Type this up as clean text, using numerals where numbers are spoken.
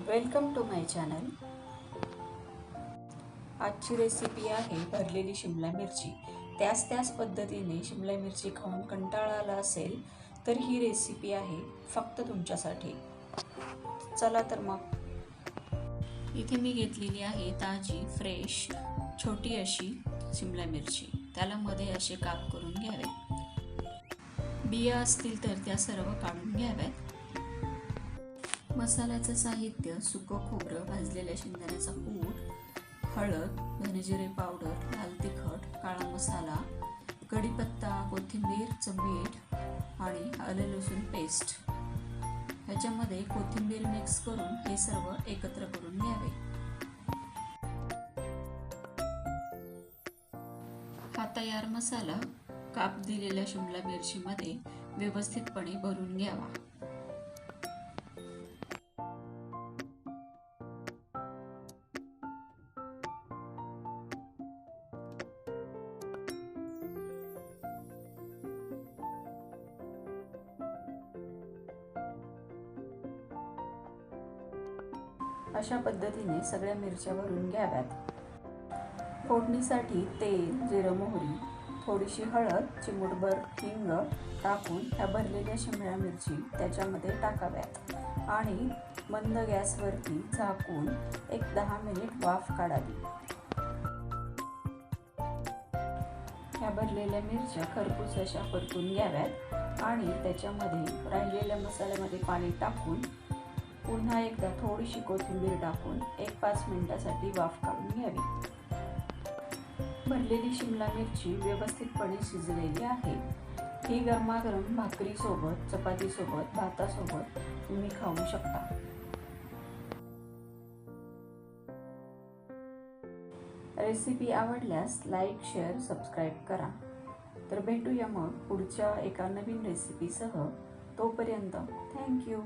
Welcome to my channel. आजची recipe आहे भरलेली शिमला मिरची। त्याच पद्धतीने शिमला मिरची खाऊन कंटाळा आला असेल तर ही रेसिपी आहे फक्त तुमच्यासाठी। चला तर मग। इथे मी घेतलेली आहे ताजी फ्रेश छोटी अशी शिमला मिरची। त्याला मध्ये असे काप करून घ्यावे। बिया असतील तर त्या सर्व काढून घ्याव्यात। मसाल्याचं साहित्य: सुकं खोबरं, भाजलेल्या शेंगदाण्याचा कूट, हळद, धनेजिरे पावडर, लाल तिखट, काळा मसाला, कढीपत्ता, कोथिंबीर, मीठ आणि आले लसूण पेस्ट। ह्याच्यामध्ये कोथिंबीर मिक्स करून हे सर्व एकत्र करून घ्यावे। हा तयार मसाला काप दिलेल्या शिमला मिरचीमध्ये व्यवस्थितपणे भरून घ्यावा। अशा पद्धतीने सगळ्या मिरच्या भरून घ्याव्यात। फोडणीसाठी तेल, जिरं, मोहरी, थोडीशी हळद, चिमूटभर हिंग टाकून ह्या भरलेल्या शिमला मिरची त्याच्यामध्ये टाकाव्यात आणि मंद गॅसवरती झाकून एक 10 मिनिट वाफ काढावी। ह्या भरलेल्या मिरच्या खरपूस अशा परतून घ्याव्यात आणि त्याच्यामध्ये राहिलेल्या मसाल्यामध्ये पाणी टाकून पुन्हा एकदा थोडीशी कोथिंबीर टाकून 1-5 मिनिटासाठी वाफ काढून घ्यावी। भरलेली शिमला मिरची व्यवस्थितपणे शिजलेली आहे। ही गरमागरम भाकरीसोबत, चपातीसोबत, भातासोबत तुम्ही खाऊ शकता। रेसिपी आवडल्यास लाईक, शेअर, सबस्क्राईब करा। तर भेटूया मग पुढच्या एका नवीन रेसिपीसह। तोपर्यंत थँक्यू।